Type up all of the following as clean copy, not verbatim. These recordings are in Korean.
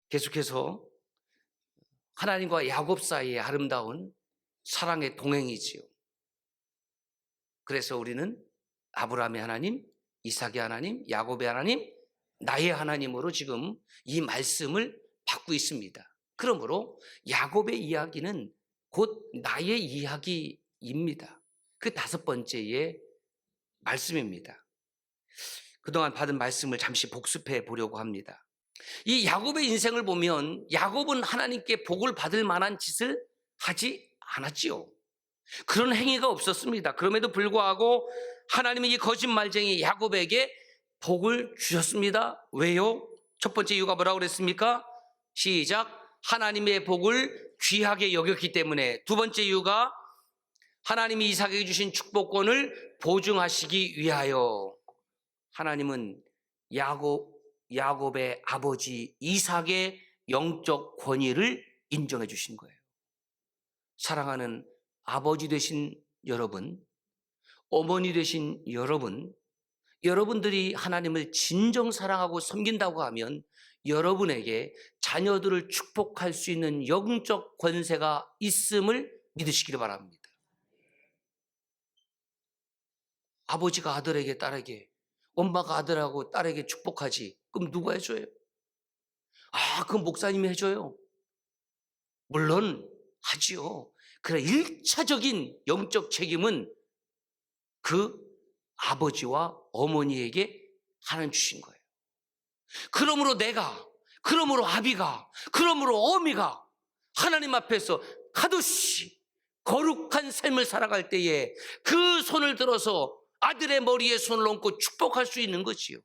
계속해서 하나님과 야곱 사이의 아름다운 사랑의 동행이지요. 그래서 우리는 아브라함의 하나님, 이삭의 하나님, 야곱의 하나님, 나의 하나님으로 지금 이 말씀을 받고 있습니다. 그러므로 야곱의 이야기는 곧 나의 이야기입니다. 그 5번째의 말씀입니다. 그동안 받은 말씀을 잠시 복습해 보려고 합니다. 이 야곱의 인생을 보면 야곱은 하나님께 복을 받을 만한 짓을 하지 않았지요. 그런 행위가 없었습니다. 그럼에도 불구하고 하나님은 이 거짓말쟁이 야곱에게 복을 주셨습니다. 왜요? 첫 번째 이유가 뭐라고 그랬습니까? 시작. 하나님의 복을 귀하게 여겼기 때문에. 두 번째 이유가 하나님이 이삭에게 주신 축복권을 보증하시기 위하여. 하나님은 야곱의 아버지 이삭의 영적 권위를 인정해 주신 거예요. 사랑하는 아버지 되신 여러분, 어머니 되신 여러분, 여러분들이 하나님을 진정 사랑하고 섬긴다고 하면 여러분에게 자녀들을 축복할 수 있는 영적 권세가 있음을 믿으시기를 바랍니다. 아버지가 아들에게 딸에게, 엄마가 아들하고 딸에게 축복하지. 그럼 누가 해줘요? 그럼 목사님이 해줘요. 물론 하지요. 그러나 1차적인 영적 책임은 그 아버지와 어머니에게 하나님 주신 거예요. 그러므로 내가, 그러므로 아비가, 그러므로 어미가 하나님 앞에서 가두시 거룩한 삶을 살아갈 때에 그 손을 들어서 아들의 머리에 손을 얹고 축복할 수 있는 거지요.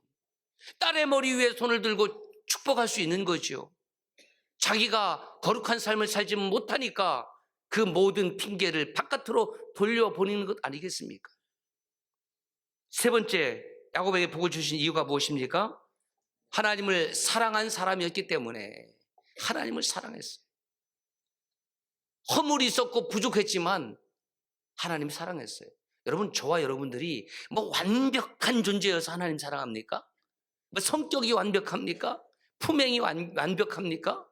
딸의 머리 위에 손을 들고 축복할 수 있는 거지요. 자기가 거룩한 삶을 살지 못하니까 그 모든 핑계를 바깥으로 돌려보내는 것 아니겠습니까? 세 번째, 야곱에게 복을 주신 이유가 무엇입니까? 하나님을 사랑한 사람이었기 때문에. 하나님을 사랑했어요. 허물이 있었고 부족했지만 하나님 사랑했어요. 여러분, 저와 여러분들이 완벽한 존재여서 하나님 사랑합니까? 성격이 완벽합니까? 품행이 완벽합니까?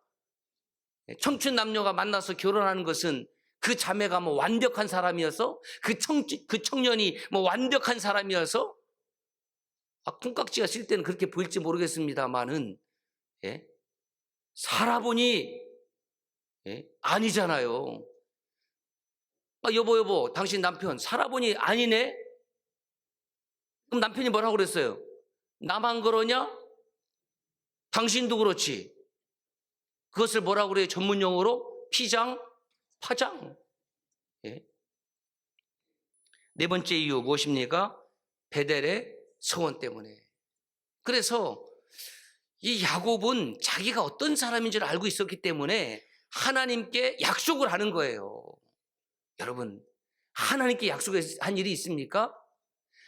청춘 남녀가 만나서 결혼하는 것은 그 자매가 완벽한 사람이어서, 그 청년이 완벽한 사람이어서, 콩깍지가 쓸 때는 그렇게 보일지 모르겠습니다만은, 살아보니, 아니잖아요. 여보, 당신 남편, 살아보니 아니네? 그럼 남편이 뭐라고 그랬어요? 나만 그러냐? 당신도 그렇지. 그것을 뭐라고 그래요? 전문 용어로? 피장, 파장. 네 번째 이유 무엇입니까? 베델의 서원 때문에. 그래서 이 야곱은 자기가 어떤 사람인 줄 알고 있었기 때문에 하나님께 약속을 하는 거예요. 여러분, 하나님께 약속한 일이 있습니까?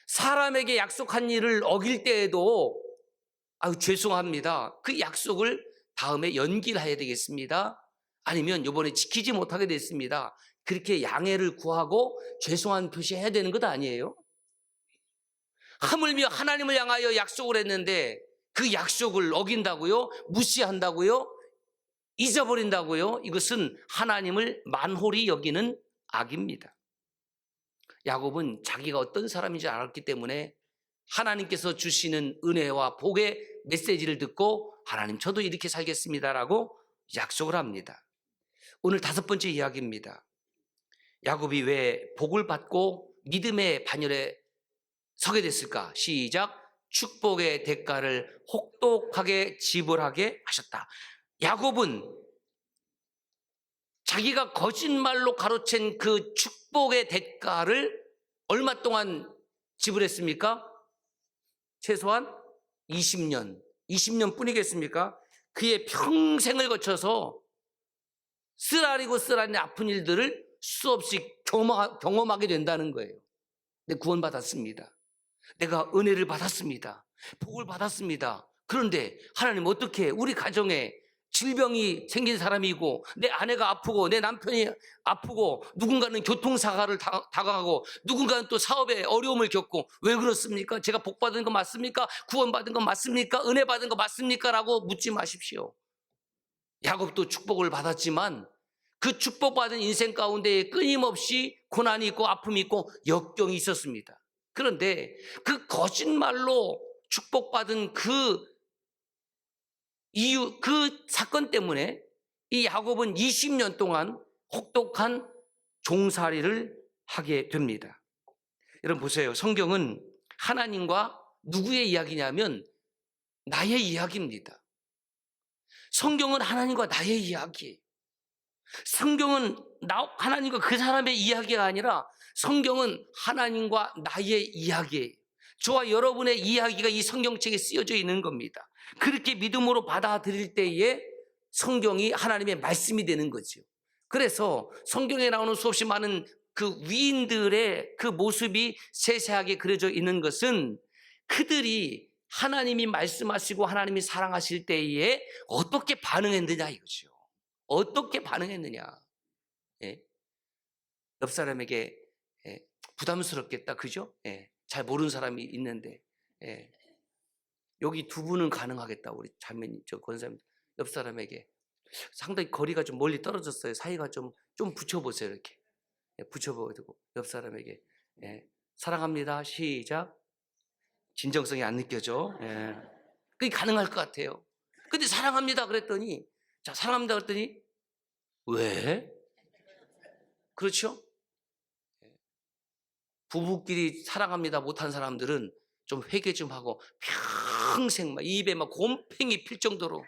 사람에게 약속한 일을 어길 때에도 죄송합니다. 그 약속을 다음에 연기를 해야 되겠습니다. 아니면 이번에 지키지 못하게 됐습니다. 그렇게 양해를 구하고 죄송한 표시해야 되는 것 아니에요? 하물며 하나님을 향하여 약속을 했는데 그 약속을 어긴다고요? 무시한다고요? 잊어버린다고요? 이것은 하나님을 만홀히 여기는 악입니다. 야곱은 자기가 어떤 사람인지 알았기 때문에 하나님께서 주시는 은혜와 복의 메시지를 듣고 하나님, 저도 이렇게 살겠습니다라고 약속을 합니다. 오늘 5번째 이야기입니다. 야곱이 왜 복을 받고 믿음의 반열에 서게 됐을까? 시작. 축복의 대가를 혹독하게 지불하게 하셨다. 야곱은 자기가 거짓말로 가로챈 그 축복의 대가를 얼마 동안 지불했습니까? 최소한 20년 뿐이겠습니까? 그의 평생을 거쳐서 쓰라리고 쓰라리 아픈 일들을 수없이 경험하게 된다는 거예요. 근데 구원받았습니다. 내가 은혜를 받았습니다. 복을 받았습니다. 그런데 하나님 어떻게 우리 가정에 질병이 생긴 사람이고 내 아내가 아프고 내 남편이 아프고 누군가는 교통사고를 당하고 누군가는 또 사업에 어려움을 겪고 왜 그렇습니까? 제가 복 받은 거 맞습니까? 구원받은 거 맞습니까? 은혜 받은 거 맞습니까? 라고 묻지 마십시오. 야곱도 축복을 받았지만 그 축복받은 인생 가운데 끊임없이 고난이 있고 아픔이 있고 역경이 있었습니다. 그런데 그 거짓말로 축복받은 그 이유, 그 사건 때문에 이 야곱은 20년 동안 혹독한 종살이를 하게 됩니다. 여러분 보세요. 성경은 하나님과 누구의 이야기냐면 나의 이야기입니다. 성경은 하나님과 나의 이야기예요. 성경은 하나님과 그 사람의 이야기가 아니라 성경은 하나님과 나의 이야기예요. 저와 여러분의 이야기가 이 성경책에 쓰여져 있는 겁니다. 그렇게 믿음으로 받아들일 때에 성경이 하나님의 말씀이 되는 거죠. 그래서 성경에 나오는 수없이 많은 그 위인들의 그 모습이 세세하게 그려져 있는 것은 그들이 하나님이 말씀하시고 하나님이 사랑하실 때에 어떻게 반응했느냐 이거죠. 어떻게 반응했느냐. 예. 옆 사람에게 부담스럽겠다, 그죠? 예. 잘 모르는 사람이 있는데 예. 여기 두 분은 가능하겠다. 우리 자매님, 저 권사님 옆 사람에게 상당히 거리가 좀 멀리 떨어졌어요. 사이가 좀 붙여보세요. 이렇게 붙여보고 옆 사람에게 사랑합니다. 시작. 진정성이 안 느껴져. 예. 그게 가능할 것 같아요. 근데 사랑합니다 그랬더니 자 사랑합니다 그랬더니 왜? 그렇죠? 부부끼리 사랑합니다 못한 사람들은 좀 회개 좀 하고 평생 막 입에 막 곰팡이 필 정도로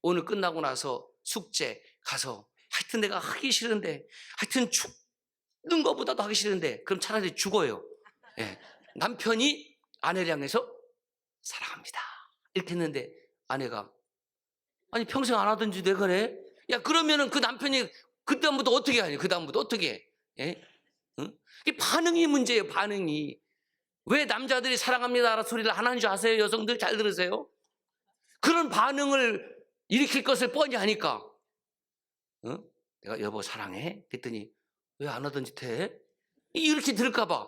오늘 끝나고 나서 숙제 가서 하여튼 내가 하기 싫은데 하여튼 죽는 것보다도 하기 싫은데 그럼 차라리 죽어요. 예. 남편이 아내를 향해서 사랑합니다 이렇게 했는데 아내가 아니 평생 안 하던지 왜 그래? 야 그러면은 그 남편이 그다음부터 어떻게 하냐? 그다음부터 어떻게 해? 예? 응? 이 반응이 문제예요. 반응이. 왜 남자들이 사랑합니다 소리를 안 하는 줄 아세요? 여성들 잘 들으세요. 그런 반응을 일으킬 것을 뻔히 아니까 응? 내가 여보 사랑해? 그랬더니 왜 안 하던 짓 해? 이렇게 들을까 봐.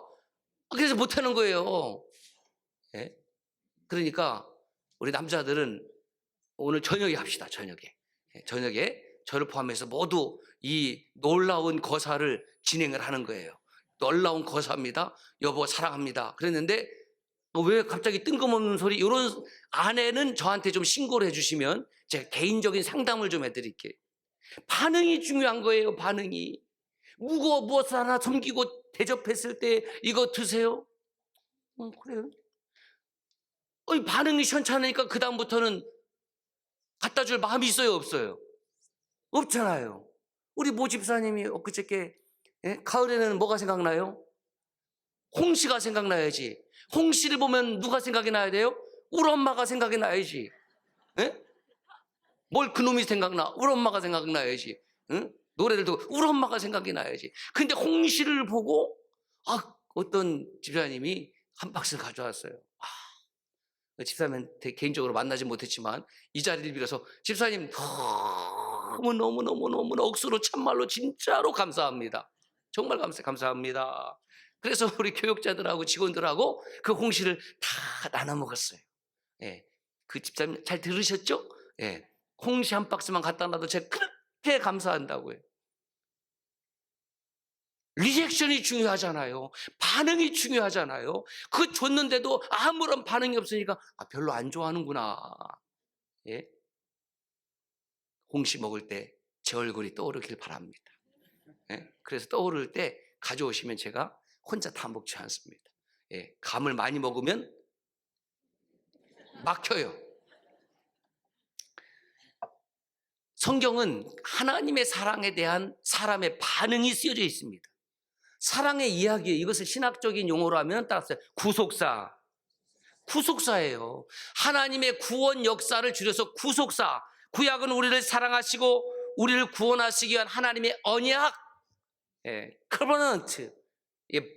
그래서 못하는 거예요. 예? 그러니까 우리 남자들은 오늘 저녁에 합시다. 저녁에. 저녁에 저를 포함해서 모두 이 놀라운 거사를 진행을 하는 거예요. 놀라운 거사입니다. 여보 사랑합니다. 그랬는데 왜 갑자기 뜬금없는 소리 이런 아내는 저한테 좀 신고를 해주시면 제가 개인적인 상담을 좀 해드릴게요. 반응이 중요한 거예요. 반응이. 무엇을 하나 섬기고 대접했을 때 이거 드세요? 그래요. 반응이 시원찮으니까 그 다음부터는 갖다 줄 마음이 있어요 없어요? 없잖아요. 우리 모 집사님이 엊그저께 가을에는 뭐가 생각나요? 홍시가 생각나야지. 홍시를 보면 누가 생각이 나야 돼요? 우리 엄마가 생각이 나야지. 뭘 그놈이 생각나? 우리 엄마가 생각나야지. 노래를 듣고 우리 엄마가 생각이 나야지. 근데 홍시를 보고 어떤 집사님이 한 박스를 가져왔어요. 집사님한테 개인적으로 만나지 못했지만 이 자리를 빌어서 집사님 너무너무 억수로 참말로 진짜로 감사합니다. 정말 감사합니다. 그래서 우리 교육자들하고 직원들하고 그 홍시를 다 나눠 먹었어요. 예. 그 집사님 잘 들으셨죠? 예. 홍시 한 박스만 갖다 놔도 제가 그렇게 감사한다고요. 리액션이 중요하잖아요. 반응이 중요하잖아요. 그거 줬는데도 아무런 반응이 없으니까 별로 안 좋아하는구나. 예? 홍시 먹을 때 제 얼굴이 떠오르길 바랍니다. 예? 그래서 떠오를 때 가져오시면 제가 혼자 다 먹지 않습니다. 예? 감을 많이 먹으면 막혀요. 성경은 하나님의 사랑에 대한 사람의 반응이 쓰여져 있습니다. 사랑의 이야기, 이것을 신학적인 용어로 하면 따라서 구속사예요. 하나님의 구원 역사를 줄여서 구속사. 구약은 우리를 사랑하시고 우리를 구원하시기 위한 하나님의 언약, 커버넌트,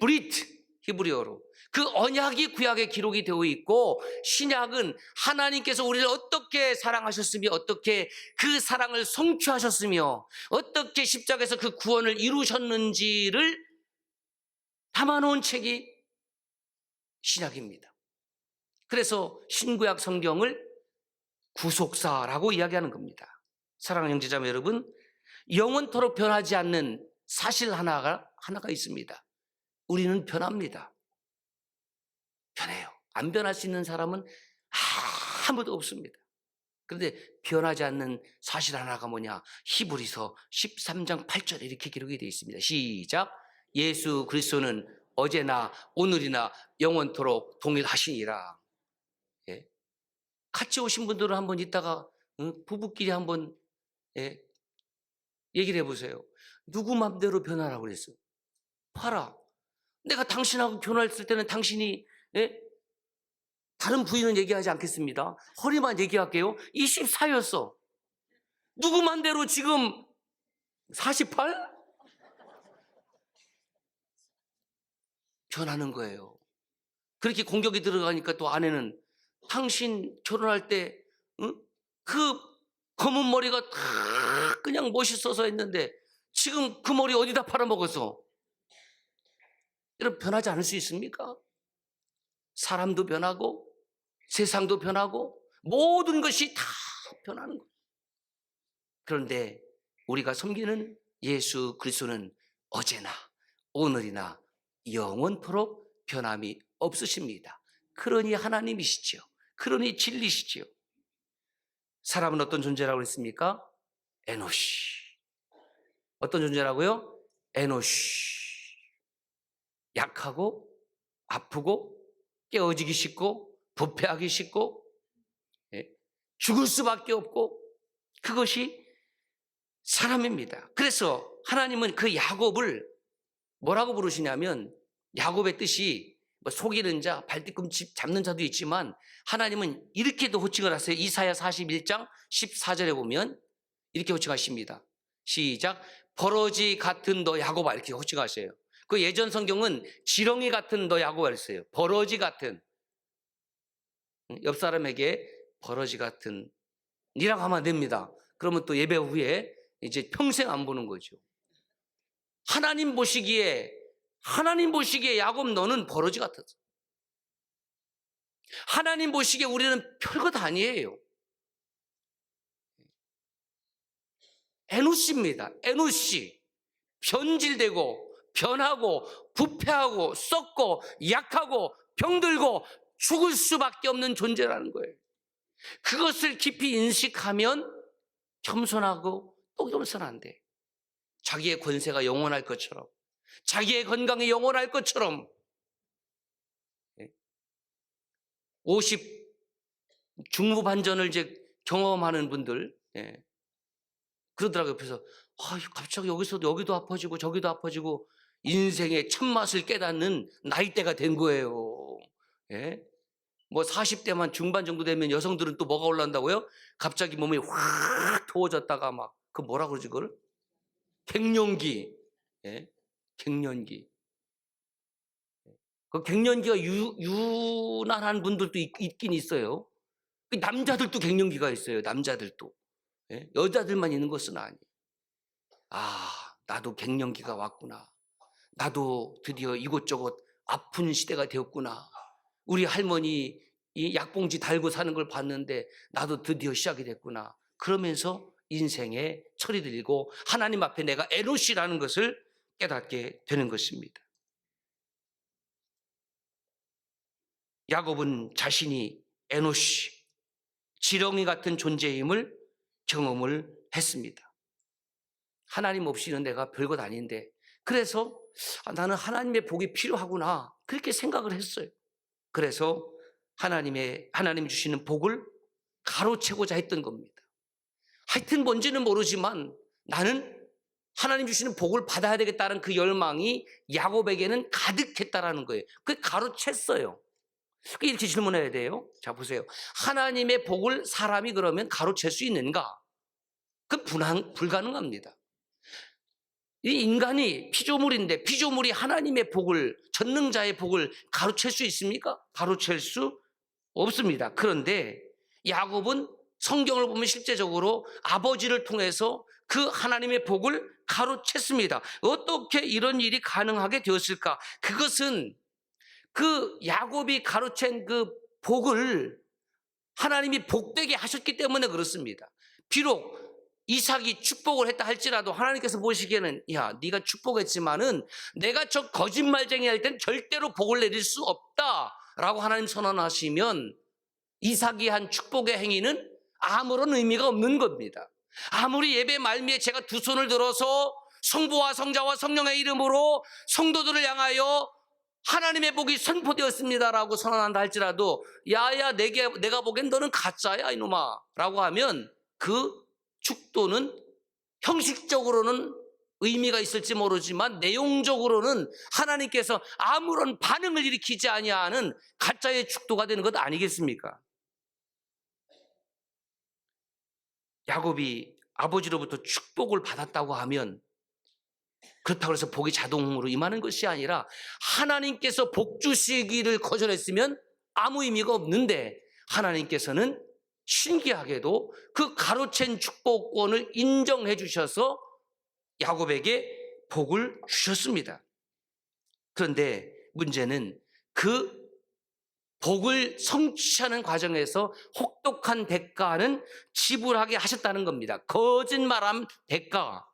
브리트 히브리어로 그 언약이 구약에 기록이 되어 있고 신약은 하나님께서 우리를 어떻게 사랑하셨으며 어떻게 그 사랑을 성취하셨으며 어떻게 십자가에서 그 구원을 이루셨는지를 담아놓은 책이 신약입니다. 그래서 신구약 성경을 구속사라고 이야기하는 겁니다. 사랑하는 형제자매 여러분, 영원토록 변하지 않는 사실 하나가 있습니다. 우리는 변합니다. 변해요. 안 변할 수 있는 사람은 아무도 없습니다. 그런데 변하지 않는 사실 하나가 뭐냐? 히브리서 13장 8절에 이렇게 기록이 되어 있습니다. 시작. 예수 그리스도는 어제나 오늘이나 영원토록 동일하시니라. 예. 같이 오신 분들은 한번 이따가 부부끼리 한번 얘기를 해보세요. 누구 맘대로 변하라고 그랬어요? 봐라. 내가 당신하고 결혼했을 때는 당신이 다른 부인은 얘기하지 않겠습니다. 허리만 얘기할게요. 24였어. 누구 맘대로 지금 48? 변하는 거예요. 그렇게 공격이 들어가니까 또 아내는 당신 결혼할 때 그 검은 머리가 다 그냥 멋있어서 했는데 지금 그 머리 어디다 팔아먹었어? 여러분 변하지 않을 수 있습니까? 사람도 변하고 세상도 변하고 모든 것이 다 변하는 거예요. 그런데 우리가 섬기는 예수 그리스도는 어제나 오늘이나 영원토록 변함이 없으십니다. 그러니 하나님이시죠. 그러니 진리시죠. 사람은 어떤 존재라고 했습니까? 에노시. 어떤 존재라고요? 에노시. 약하고 아프고 깨어지기 쉽고 부패하기 쉽고 죽을 수밖에 없고 그것이 사람입니다. 그래서 하나님은 그 야곱을 뭐라고 부르시냐면 야곱의 뜻이 뭐 속이는 자, 발뒤꿈치 잡는 자도 있지만 하나님은 이렇게도 호칭을 하세요. 이사야 41장 14절에 보면 이렇게 호칭하십니다. 시작. 버러지 같은 너 야곱아 이렇게 호칭하세요. 그 예전 성경은 지렁이 같은 너 야곱아 했어요. 버러지 같은. 옆 사람에게 버러지 같은 이라고 하면 안 됩니다. 그러면 또 예배 후에 이제 평생 안 보는 거죠. 하나님 보시기에 야곱 너는 버러지 같았어. 하나님 보시기에 우리는 별것 아니에요. 에노시입니다. 에노시. 변질되고 변하고 부패하고 썩고 약하고 병들고 죽을 수밖에 없는 존재라는 거예요. 그것을 깊이 인식하면 겸손하고 또 겸손한데 자기의 권세가 영원할 것처럼 자기의 건강이 영원할 것처럼 50 중후반전을 이제 경험하는 분들 그러더라고요. 옆에서 갑자기 여기도 아파지고 저기도 아파지고 인생의 참맛을 깨닫는 나이대가 된 거예요. 뭐 40대만 중반 정도 되면 여성들은 또 뭐가 올라온다고요? 갑자기 몸이 확 더워졌다가 막 그 뭐라 그러지 그걸? 갱년기. 갱년기. 그 갱년기가 유난한 분들도 있긴 있어요. 남자들도 갱년기가 있어요. 남자들도. 여자들만 있는 것은 아니에요. 나도 갱년기가 왔구나. 나도 드디어 이곳저곳 아픈 시대가 되었구나. 우리 할머니 이 약봉지 달고 사는 걸 봤는데 나도 드디어 시작이 됐구나. 그러면서 인생에 철이 들고 하나님 앞에 내가 에노시라는 것을 깨닫게 되는 것입니다. 야곱은 자신이 에노시, 지렁이 같은 존재임을 경험을 했습니다. 하나님 없이는 내가 별것 아닌데 그래서 나는 하나님의 복이 필요하구나 그렇게 생각을 했어요. 그래서 하나님이 주시는 복을 가로채고자 했던 겁니다. 하여튼 뭔지는 모르지만 나는 하나님 주시는 복을 받아야 되겠다는 그 열망이 야곱에게는 가득했다라는 거예요. 그게 가로챘어요. 이렇게 질문해야 돼요. 자 보세요. 하나님의 복을 사람이 그러면 가로챌 수 있는가? 그건 불가능합니다. 이 인간이 피조물인데 피조물이 하나님의 복을 전능자의 복을 가로챌 수 있습니까? 가로챌 수 없습니다. 그런데 야곱은 성경을 보면 실제적으로 아버지를 통해서 그 하나님의 복을 가로챘습니다. 어떻게 이런 일이 가능하게 되었을까? 그것은 그 야곱이 가로챈 그 복을 하나님이 복되게 하셨기 때문에 그렇습니다. 비록 이삭이 축복을 했다 할지라도 하나님께서 보시기에는 야, 네가 축복했지만은 내가 저 거짓말쟁이 할 땐 절대로 복을 내릴 수 없다라고 하나님 선언하시면 이삭이 한 축복의 행위는 아무런 의미가 없는 겁니다. 아무리 예배 말미에 제가 두 손을 들어서 성부와 성자와 성령의 이름으로 성도들을 향하여 하나님의 복이 선포되었습니다라고 선언한다 할지라도 야야 내가 보기엔 너는 가짜야 이놈아 라고 하면 그 축도는 형식적으로는 의미가 있을지 모르지만 내용적으로는 하나님께서 아무런 반응을 일으키지 아니하는 가짜의 축도가 되는 것 아니겠습니까? 야곱이 아버지로부터 축복을 받았다고 하면 그렇다고 해서 복이 자동으로 임하는 것이 아니라 하나님께서 복 주시기를 거절했으면 아무 의미가 없는데 하나님께서는 신기하게도 그 가로챈 축복권을 인정해 주셔서 야곱에게 복을 주셨습니다. 그런데 문제는 그 복을 성취하는 과정에서 혹독한 대가는 지불하게 하셨다는 겁니다. 거짓말한 대가.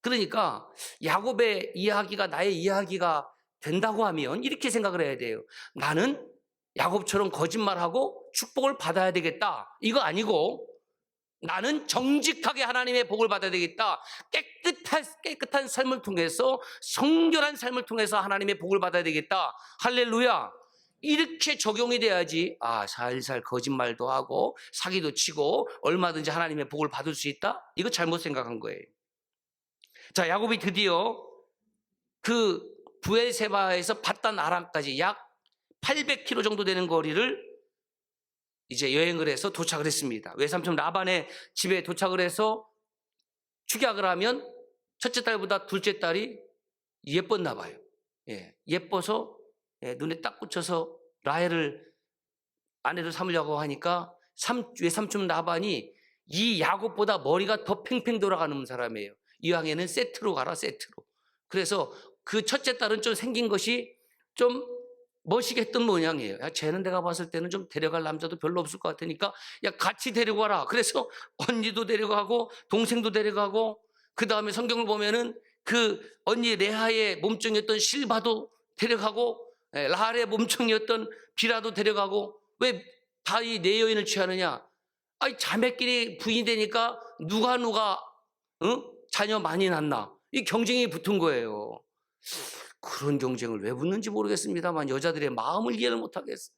그러니까 야곱의 이야기가 나의 이야기가 된다고 하면 이렇게 생각을 해야 돼요. 나는 야곱처럼 거짓말하고 축복을 받아야 되겠다. 이거 아니고 나는 정직하게 하나님의 복을 받아야 되겠다. 깨끗한 삶을 통해서 성결한 삶을 통해서 하나님의 복을 받아야 되겠다. 할렐루야. 이렇게 적용이 돼야지 살살 거짓말도 하고 사기도 치고 얼마든지 하나님의 복을 받을 수 있다? 이거 잘못 생각한 거예요. 자, 야곱이 드디어 그 브엘세바에서 밧단 아람까지 약 800km 정도 되는 거리를 이제 여행을 해서 도착을 했습니다. 외삼촌 라반의 집에 도착을 해서 축약을 하면 첫째 딸보다 둘째 딸이 예뻤나 봐요. 예뻐서 눈에 딱 꽂혀서 라헬을 아내로 삼으려고 하니까 외삼촌 라반이 이 야곱보다 머리가 더 팽팽 돌아가는 사람이에요. 이왕에는 세트로 가라, 세트로. 그래서 그 첫째 딸은 좀 생긴 것이 좀 멋있겠던 모양이에요. 야, 쟤는 내가 봤을 때는 좀 데려갈 남자도 별로 없을 것 같으니까 야, 같이 데리고 가라. 그래서 언니도 데려가고 동생도 데려가고 그 다음에 성경을 보면은 그 언니 레아의 몸종이었던 실바도 데려가고 라헬의 몸종이었던 비라도 데려가고 왜 다 이 네 여인을 취하느냐? 자매끼리 부인이 되니까 누가 자녀 많이 낳나? 이 경쟁이 붙은 거예요. 그런 경쟁을 왜 붙는지 모르겠습니다만 여자들의 마음을 이해를 못하겠어요.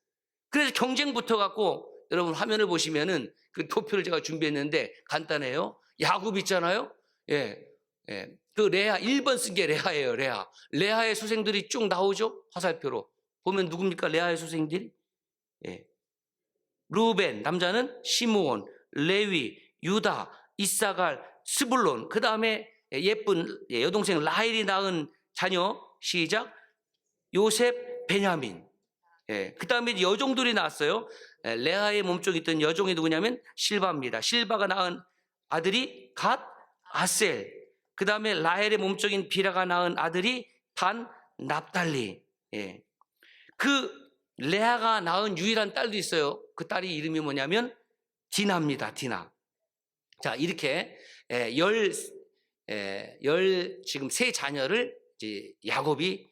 그래서 경쟁 붙어갖고 여러분 화면을 보시면은 그 도표를 제가 준비했는데 간단해요. 야곱 있잖아요. 그 레아 1번 쓴 게 레아예요. 레아의 소생들이 쭉 나오죠. 화살표로 보면 누굽니까? 레아의 소생들이 루벤 남자는 시므온, 레위, 유다, 이사갈, 스불론. 그 다음에 예쁜 여동생 라헬이 낳은 자녀 시작 요셉, 베냐민. 그 다음에 여종들이 나왔어요. 레아의 몸쪽에 있던 여종이 누구냐면 실바입니다. 실바가 낳은 아들이 갓, 아셀. 그 다음에 라헬의 몸쪽인 비라가 낳은 아들이 단, 납달리. 그 레아가 낳은 유일한 딸도 있어요. 그 딸이 이름이 뭐냐면 디나입니다. 디나. 자, 이렇게 지금 세 자녀를 이제 야곱이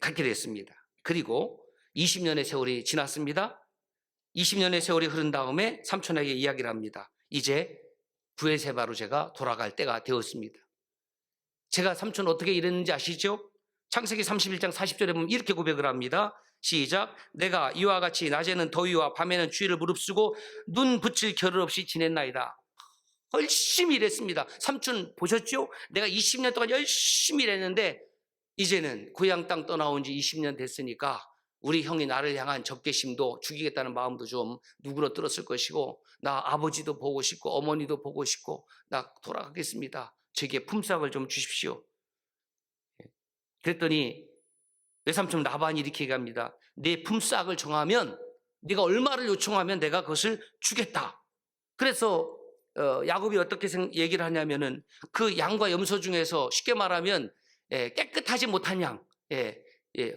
갖게 됐습니다. 그리고 20년의 세월이 지났습니다. 20년의 세월이 흐른 다음에 삼촌에게 이야기를 합니다. 이제 브엘세바로 제가 돌아갈 때가 되었습니다. 제가 삼촌 어떻게 이랬는지 아시죠? 창세기 31장 40절에 보면 이렇게 고백을 합니다. 시작. 내가 이와 같이 낮에는 더위와 밤에는 추위를 무릅쓰고 눈 붙일 겨를 없이 지냈나이다. 열심히 일했습니다. 삼촌 보셨죠? 내가 20년 동안 열심히 일했는데 이제는 고향 땅 떠나온 지 20년 됐으니까 우리 형이 나를 향한 적개심도 죽이겠다는 마음도 좀 누그러뜨렸을 것이고 나 아버지도 보고 싶고 어머니도 보고 싶고 나 돌아가겠습니다. 제게 품삯을 좀 주십시오. 그랬더니 외삼촌 라반이 이렇게 얘기합니다. 내 품삯을 정하면 네가 얼마를 요청하면 내가 그것을 주겠다. 그래서 야곱이 어떻게 얘기를 하냐면은 그 양과 염소 중에서 쉽게 말하면 깨끗하지 못한 양,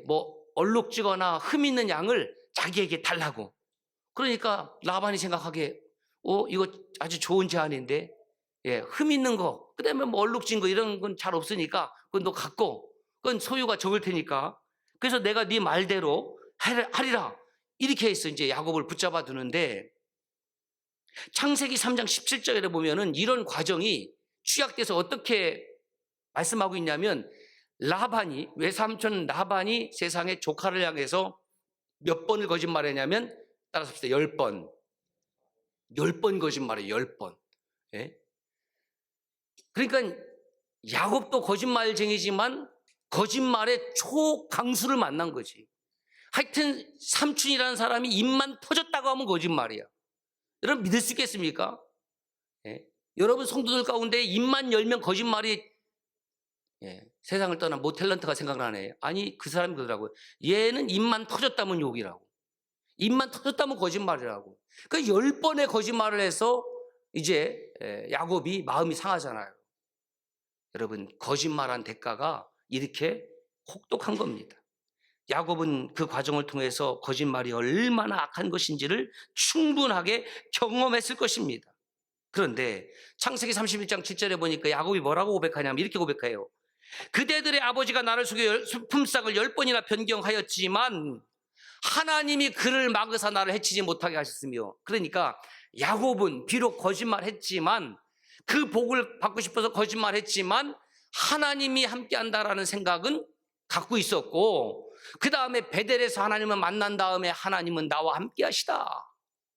뭐 얼룩지거나 흠 있는 양을 자기에게 달라고. 그러니까 라반이 생각하기에 이거 아주 좋은 제안인데 예, 흠 있는 거, 그다음에 뭐 얼룩진 거 이런 건 잘 없으니까 그건 너 갖고, 그건 소유가 적을 테니까. 그래서 내가 네 말대로 하리라. 이렇게 해서 이제 야곱을 붙잡아 두는데, 창세기 3장 17절에 보면은 이런 과정이 취약돼서 어떻게 말씀하고 있냐면, 라반이, 외삼촌 라반이 세상의 조카를 향해서 몇 번을 거짓말했냐면, 따라서 합시다. 10번. 10번 거짓말이에요. 10번. 예? 그러니까 야곱도 거짓말쟁이지만 거짓말의 초강수를 만난 거지. 하여튼 삼촌이라는 사람이 입만 터졌다고 하면 거짓말이야. 여러분 믿을 수 있겠습니까? 예? 여러분 성도들 가운데 입만 열면 거짓말이, 예, 세상을 떠난 모탤런트가 생각나네. 아니 그 사람이 그러더라고요. 얘는 입만 터졌다면 욕이라고. 입만 터졌다면 거짓말이라고. 그 10번의 거짓말을 해서 이제 야곱이 마음이 상하잖아요. 여러분 거짓말한 대가가 이렇게 혹독한 겁니다. 야곱은 그 과정을 통해서 거짓말이 얼마나 악한 것인지를 충분하게 경험했을 것입니다. 그런데 창세기 31장 7절에 보니까 야곱이 뭐라고 고백하냐면 이렇게 고백해요. 그대들의 아버지가 나를 속여 품삯을 10번이나 변경하였지만 하나님이 그를 막으사 나를 해치지 못하게 하셨으며, 그러니까 야곱은 비록 거짓말했지만, 그 복을 받고 싶어서 거짓말했지만 하나님이 함께한다라는 생각은 갖고 있었고, 그 다음에 베델에서 하나님을 만난 다음에 하나님은 나와 함께하시다,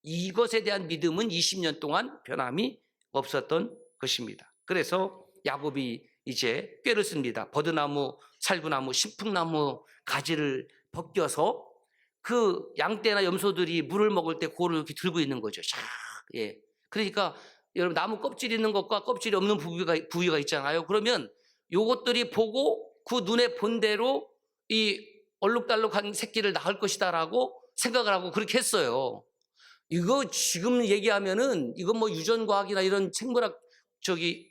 이것에 대한 믿음은 20년 동안 변함이 없었던 것입니다. 그래서 야곱이 이제 꾀를 씁니다. 버드나무, 살구나무, 신풍나무 가지를 벗겨서 그 양떼나 염소들이 물을 먹을 때 그거를 이렇게 들고 있는 거죠. 샥. 예. 그러니까 여러분 나무 껍질 있는 것과 껍질이 없는 부위가 있잖아요. 그러면 요것들이 보고 그 눈에 본 대로 이 얼룩달룩한 새끼를 낳을 것이다라고 생각을 하고 그렇게 했어요. 이거 지금 얘기하면은 이건 뭐 유전과학이나 이런 생물학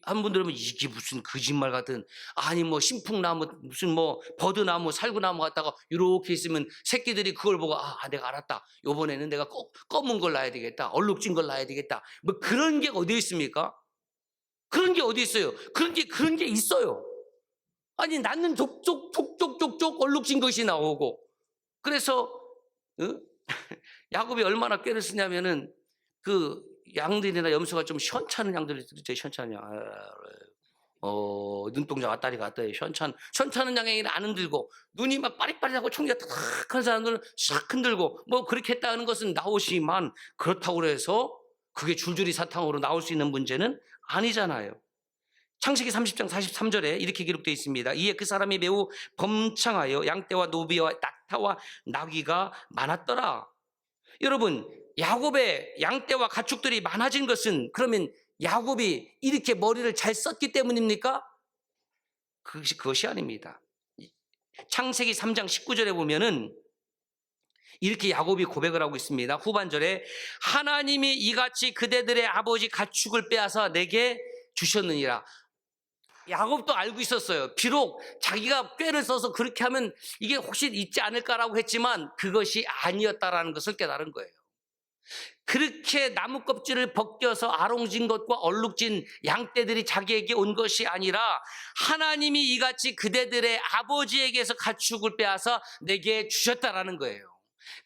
한 분들은 이게 무슨 거짓말 같은, 아니 뭐 신풍나무 무슨 뭐 버드나무 살구나무 갖다가 이렇게 있으면 새끼들이 그걸 보고 내가 알았다, 요번에는 내가 검은 걸 낳아야 되겠다, 얼룩진 걸 낳아야 되겠다, 뭐 그런 게 어디 있습니까? 그런 게 어디 있어요? 그런 게 있어요. 아니 낳는 족족 얼룩진 것이 나오고. 그래서 야곱이 얼마나 꾀를 쓰냐면은 그 양들이나 염소가 좀 시원찮은 양들이 있죠. 시원찮은 양. 눈동자 왔다리 갔다 해. 시원찮은 양에는 안 흔들고, 눈이 막 빠릿빠릿하고 총기가 탁탁한 사람들은 싹 흔들고, 뭐 그렇게 했다는 것은 나오지만 그렇다고 해서 그게 줄줄이 사탕으로 나올 수 있는 문제는 아니잖아요. 창세기 30장 43절에 이렇게 기록되어 있습니다. 이에 그 사람이 매우 범창하여 양떼와 노비와 낙타와 나귀가 많았더라. 여러분 야곱의 양떼와 가축들이 많아진 것은 그러면 야곱이 이렇게 머리를 잘 썼기 때문입니까? 그것이 아닙니다. 창세기 3장 19절에 보면은 이렇게 야곱이 고백을 하고 있습니다. 후반절에 하나님이 이같이 그대들의 아버지 가축을 빼앗아 내게 주셨느니라. 야곱도 알고 있었어요. 비록 자기가 꾀를 써서 그렇게 하면 이게 혹시 있지 않을까라고 했지만 그것이 아니었다라는 것을 깨달은 거예요. 그렇게 나무 껍질을 벗겨서 아롱진 것과 얼룩진 양떼들이 자기에게 온 것이 아니라 하나님이 이같이 그대들의 아버지에게서 가축을 빼앗아 내게 주셨다라는 거예요.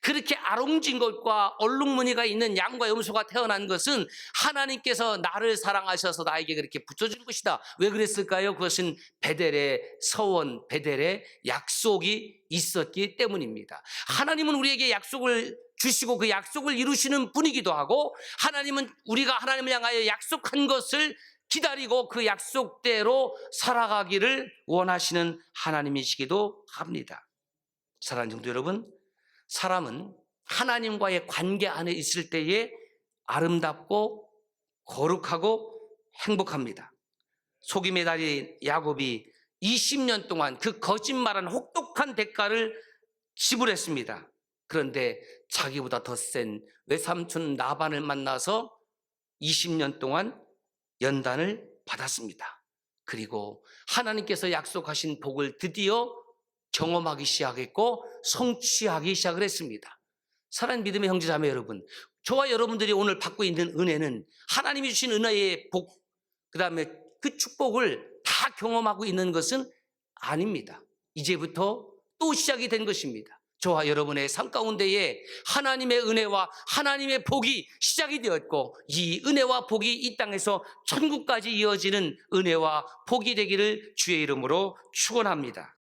그렇게 아롱진 것과 얼룩무늬가 있는 양과 염소가 태어난 것은 하나님께서 나를 사랑하셔서 나에게 그렇게 붙여준 것이다. 왜 그랬을까요? 그것은 베델의 서원, 베델의 약속이 있었기 때문입니다. 하나님은 우리에게 약속을 주시고 그 약속을 이루시는 분이기도 하고, 하나님은 우리가 하나님을 향하여 약속한 것을 기다리고 그 약속대로 살아가기를 원하시는 하나님이시기도 합니다. 사랑하는 성도 여러분, 사람은 하나님과의 관계 안에 있을 때에 아름답고 거룩하고 행복합니다. 속임의 달인 야곱이 20년 동안 그 거짓말한 혹독한 대가를 지불했습니다. 그런데 자기보다 더 센 외삼촌 라반을 만나서 20년 동안 연단을 받았습니다. 그리고 하나님께서 약속하신 복을 드디어 경험하기 시작했고 성취하기 시작을 했습니다. 사랑하는 믿음의 형제자매 여러분, 저와 여러분들이 오늘 받고 있는 은혜는 하나님이 주신 은혜의 복, 그다음에 그 축복을 다 경험하고 있는 것은 아닙니다. 이제부터 또 시작이 된 것입니다. 저와 여러분의 삶 가운데에 하나님의 은혜와 하나님의 복이 시작이 되었고, 이 은혜와 복이 이 땅에서 천국까지 이어지는 은혜와 복이 되기를 주의 이름으로 축원합니다.